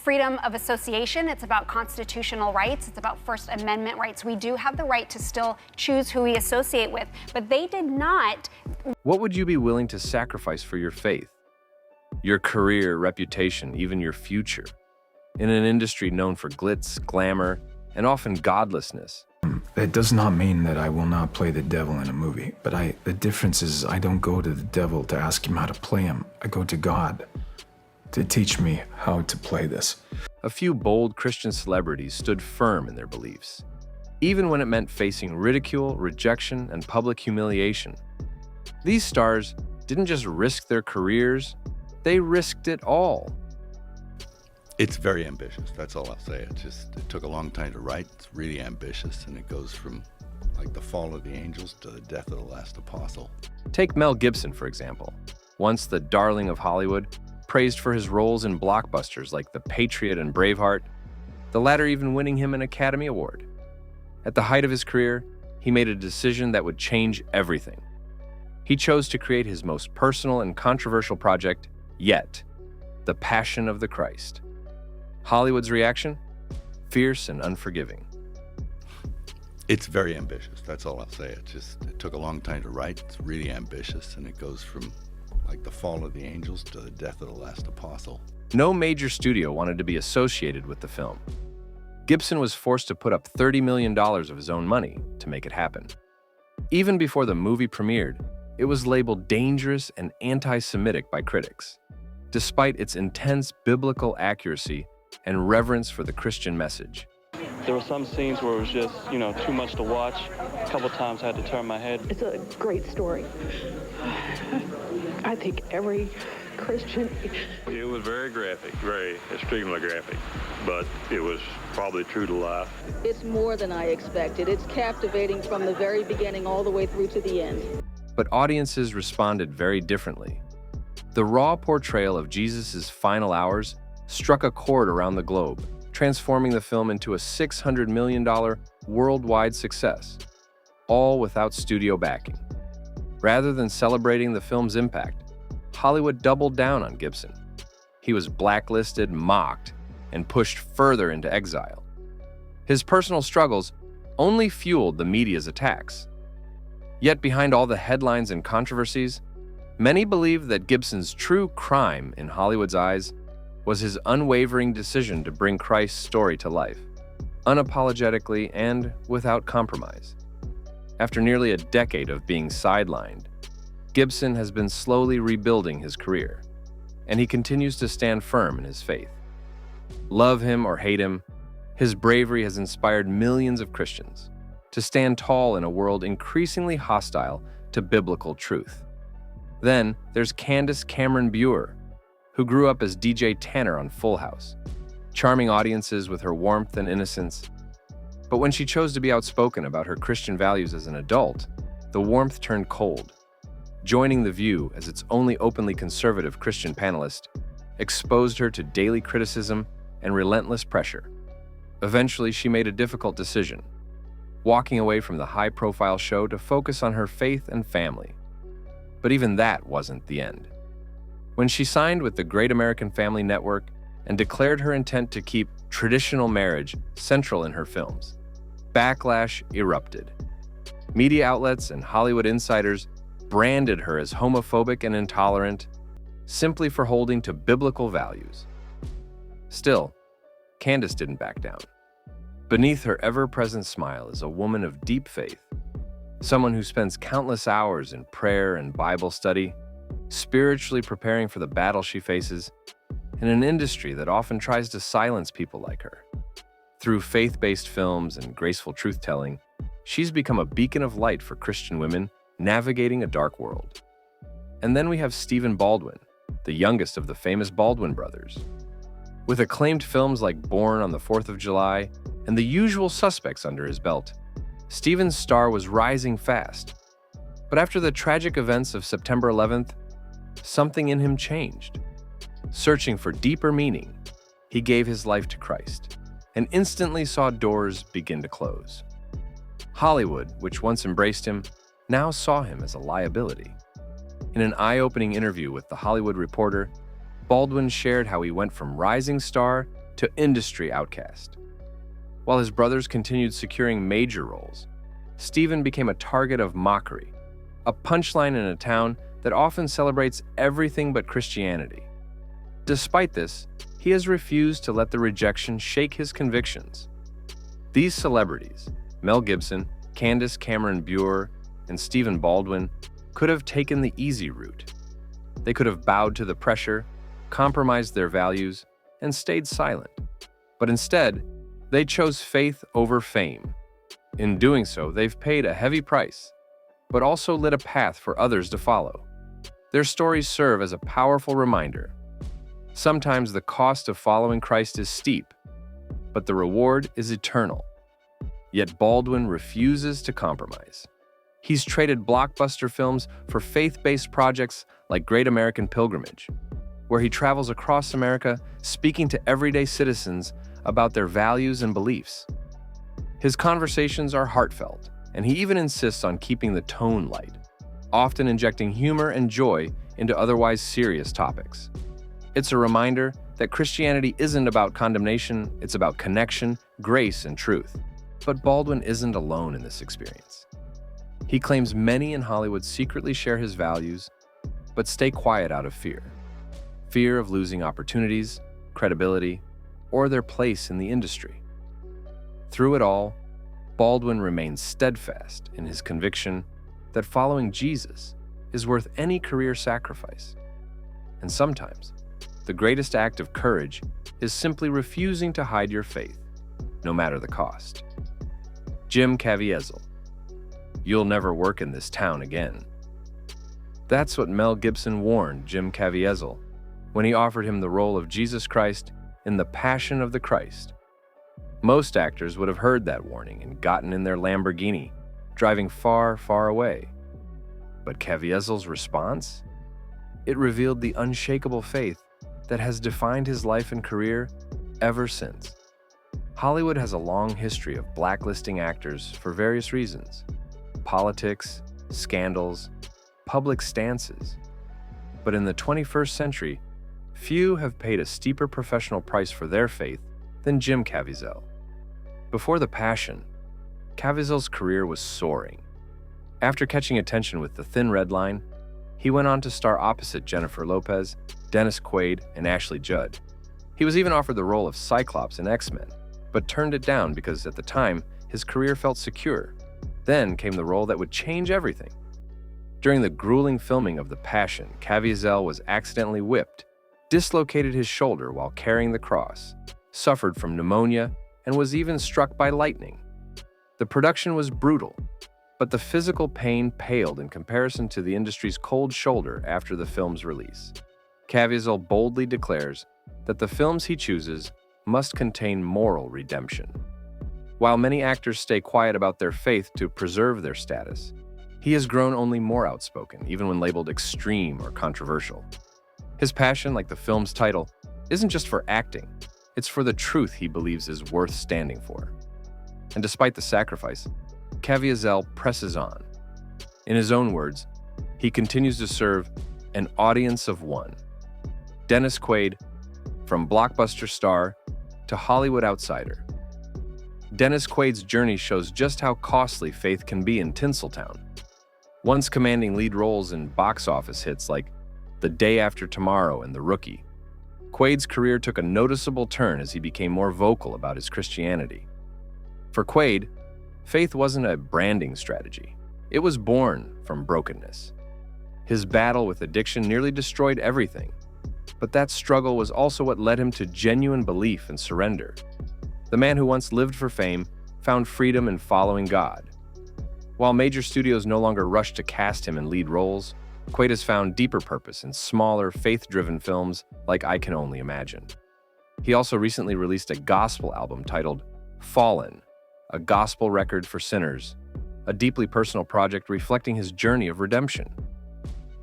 freedom of association. It's about constitutional rights. It's about First Amendment rights. We do have the right to still choose who we associate with, but they did not. What would you be willing to sacrifice for your faith? Your career, reputation, even your future? In an industry known for glitz, glamour, and often godlessness. It does not mean that I will not play the devil in a movie, but the difference is I don't go to the devil to ask him how to play him. I go to God to teach me how to play this. A few bold Christian celebrities stood firm in their beliefs, even when it meant facing ridicule, rejection, and public humiliation. These stars didn't just risk their careers, they risked it all. It's very ambitious, that's all I'll say. It took a long time to write. It's really ambitious, and it goes from like the fall of the angels to the death of the last apostle. Take Mel Gibson, for example. Once the darling of Hollywood, praised for his roles in blockbusters like The Patriot and Braveheart, the latter even winning him an Academy Award. At the height of his career, he made a decision that would change everything. He chose to create his most personal and controversial project yet, The Passion of the Christ. Hollywood's reaction? Fierce and unforgiving. It's very ambitious, that's all I'll say. It took a long time to write. It's really ambitious, and it goes from like the fall of the angels to the death of the last apostle. No major studio wanted to be associated with the film. Gibson was forced to put up $30 million of his own money to make it happen. Even before the movie premiered, it was labeled dangerous and anti-Semitic by critics, despite its intense biblical accuracy and reverence for the Christian message. There were some scenes where it was just, too much to watch. A couple times I had to turn my head. It's a great story. I think every Christian... It was very graphic, very extremely graphic, but it was probably true to life. It's more than I expected. It's captivating from the very beginning all the way through to the end. But audiences responded very differently. The raw portrayal of Jesus' final hours struck a chord around the globe, transforming the film into a $600 million worldwide success, all without studio backing. Rather than celebrating the film's impact, Hollywood doubled down on Gibson. He was blacklisted, mocked, and pushed further into exile. His personal struggles only fueled the media's attacks. Yet behind all the headlines and controversies, many believe that Gibson's true crime in Hollywood's eyes was his unwavering decision to bring Christ's story to life, unapologetically and without compromise. After nearly a decade of being sidelined, Gibson has been slowly rebuilding his career, and he continues to stand firm in his faith. Love him or hate him, his bravery has inspired millions of Christians to stand tall in a world increasingly hostile to biblical truth. Then there's Candace Bure, who grew up as DJ Tanner on Full House, charming audiences with her warmth and innocence. But when she chose to be outspoken about her Christian values as an adult, the warmth turned cold. Joining The View as its only openly conservative Christian panelist exposed her to daily criticism and relentless pressure. Eventually, she made a difficult decision, walking away from the high-profile show to focus on her faith and family. But even that wasn't the end. When she signed with the Great American Family Network and declared her intent to keep traditional marriage central in her films, backlash erupted. Media outlets and Hollywood insiders branded her as homophobic and intolerant simply for holding to biblical values. Still, Candace didn't back down. Beneath her ever-present smile is a woman of deep faith, someone who spends countless hours in prayer and Bible study, spiritually preparing for the battle she faces in an industry that often tries to silence people like her. Through faith-based films and graceful truth-telling, she's become a beacon of light for Christian women navigating a dark world. And then we have Stephen Baldwin, the youngest of the famous Baldwin brothers. With acclaimed films like Born on the 4th of July and The Usual Suspects under his belt, Stephen's star was rising fast. But after the tragic events of September 11th, something in him changed. Searching for deeper meaning, he gave his life to Christ and instantly saw doors begin to close. Hollywood, which once embraced him, now saw him as a liability. In an eye-opening interview with The Hollywood Reporter, Baldwin shared how he went from rising star to industry outcast. While his brothers continued securing major roles, Stephen became a target of mockery, a punchline in a town that often celebrates everything but Christianity. Despite this, he has refused to let the rejection shake his convictions. These celebrities, Mel Gibson, Candace Bure, and Stephen Baldwin, could have taken the easy route. They could have bowed to the pressure, compromised their values, and stayed silent. But instead, they chose faith over fame. In doing so, they've paid a heavy price, but also lit a path for others to follow. Their stories serve as a powerful reminder. Sometimes the cost of following Christ is steep, but the reward is eternal. Yet Baldwin refuses to compromise. He's traded blockbuster films for faith-based projects like Great American Pilgrimage, where he travels across America speaking to everyday citizens about their values and beliefs. His conversations are heartfelt, and he even insists on keeping the tone light, often injecting humor and joy into otherwise serious topics. It's a reminder that Christianity isn't about condemnation, it's about connection, grace, and truth. But Baldwin isn't alone in this experience. He claims many in Hollywood secretly share his values, but stay quiet out of fear. Fear of losing opportunities, credibility, or their place in the industry. Through it all, Baldwin remains steadfast in his conviction that following Jesus is worth any career sacrifice. And sometimes, the greatest act of courage is simply refusing to hide your faith, no matter the cost. Jim Caviezel, "You'll never work in this town again." That's what Mel Gibson warned Jim Caviezel when he offered him the role of Jesus Christ in The Passion of the Christ. Most actors would have heard that warning and gotten in their Lamborghini, driving far, far away. But Caviezel's response? It revealed the unshakable faith that has defined his life and career ever since. Hollywood has a long history of blacklisting actors for various reasons: politics, scandals, public stances. But in the 21st century, few have paid a steeper professional price for their faith than Jim Caviezel. Before The Passion, Caviezel's career was soaring. After catching attention with The Thin Red Line, he went on to star opposite Jennifer Lopez, Dennis Quaid, and Ashley Judd. He was even offered the role of Cyclops in X-Men, but turned it down because at the time, his career felt secure. Then came the role that would change everything. During the grueling filming of The Passion, Caviezel was accidentally whipped, dislocated his shoulder while carrying the cross, suffered from pneumonia, and was even struck by lightning. The production was brutal, but the physical pain paled in comparison to the industry's cold shoulder after the film's release. Caviezel boldly declares that the films he chooses must contain moral redemption. While many actors stay quiet about their faith to preserve their status, he has grown only more outspoken, even when labeled extreme or controversial. His passion, like the film's title, isn't just for acting, it's for the truth he believes is worth standing for. And despite the sacrifice, Caviezel presses on. In his own words, he continues to serve an audience of one. Dennis Quaid, from blockbuster star to Hollywood outsider. Dennis Quaid's journey shows just how costly faith can be in Tinseltown. Once commanding lead roles in box office hits like The Day After Tomorrow and The Rookie, Quaid's career took a noticeable turn as he became more vocal about his Christianity. For Quaid, faith wasn't a branding strategy. It was born from brokenness. His battle with addiction nearly destroyed everything, but that struggle was also what led him to genuine belief and surrender. The man who once lived for fame found freedom in following God. While major studios no longer rush to cast him in lead roles, Quaid has found deeper purpose in smaller, faith-driven films like I Can Only Imagine. He also recently released a gospel album titled Fallen, a gospel record for sinners, a deeply personal project reflecting his journey of redemption.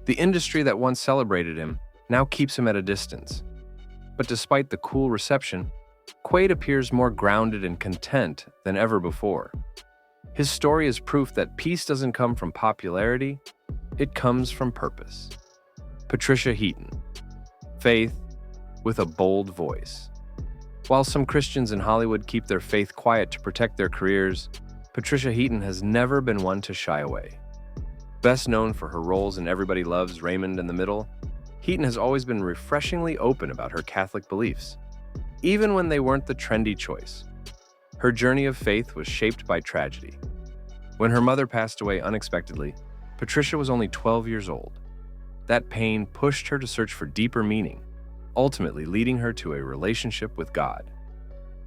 The industry that once celebrated him now keeps him at a distance. But despite the cool reception, Quaid appears more grounded and content than ever before. His story is proof that peace doesn't come from popularity, it comes from purpose. Patricia Heaton, faith with a bold voice. While some Christians in Hollywood keep their faith quiet to protect their careers, Patricia Heaton has never been one to shy away. Best known for her roles in Everybody Loves Raymond in the Middle, Heaton has always been refreshingly open about her Catholic beliefs, even when they weren't the trendy choice. Her journey of faith was shaped by tragedy. When her mother passed away unexpectedly, Patricia was only 12 years old. That pain pushed her to search for deeper meaning, ultimately leading her to a relationship with God.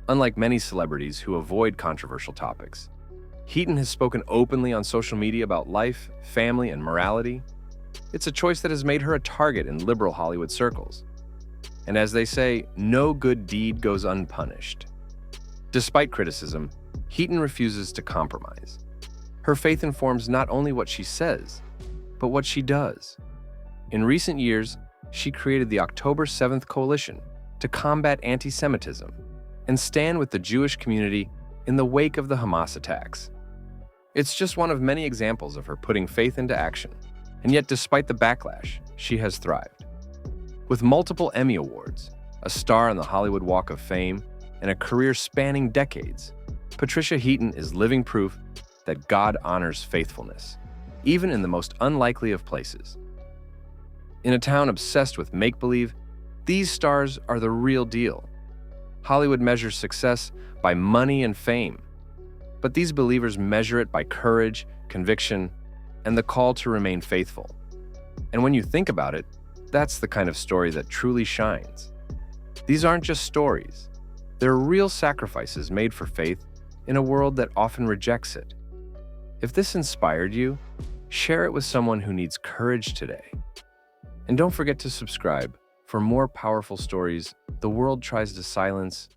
Unlike many celebrities who avoid controversial topics, Heaton has spoken openly on social media about life, family, and morality. It's a choice that has made her a target in liberal Hollywood circles. And as they say, no good deed goes unpunished. Despite criticism, Heaton refuses to compromise. Her faith informs not only what she says, but what she does. In recent years, she created the October 7th Coalition to combat anti-Semitism and stand with the Jewish community in the wake of the Hamas attacks. It's just one of many examples of her putting faith into action, and yet despite the backlash, she has thrived. With multiple Emmy Awards, a star on the Hollywood Walk of Fame, and a career spanning decades, Patricia Heaton is living proof that God honors faithfulness, even in the most unlikely of places. In a town obsessed with make-believe, these stars are the real deal. Hollywood measures success by money and fame, but these believers measure it by courage, conviction, and the call to remain faithful. And when you think about it, that's the kind of story that truly shines. These aren't just stories. They're real sacrifices made for faith in a world that often rejects it. If this inspired you, share it with someone who needs courage today. And don't forget to subscribe for more powerful stories the world tries to silence